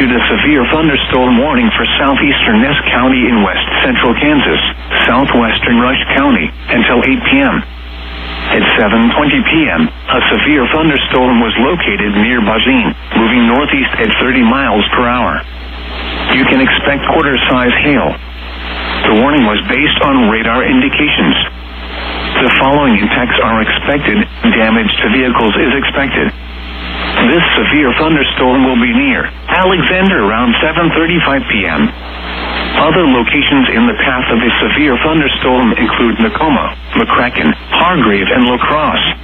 issued a severe thunderstorm warning for southeastern Ness County in west central Kansas, southwestern Rush County, until 8 p.m. At 7:20 p.m., a severe thunderstorm was located near Bazine, moving northeast at 30 miles per hour. You can expect quarter-size hail. The warning was based on radar indications. The following impacts are expected. Damage to vehicles is expected. This severe thunderstorm will be near Alexander around 7:35 p.m. Other locations in the path of the severe thunderstorm include Nakoma, McCracken, Hargrave, and La Crosse.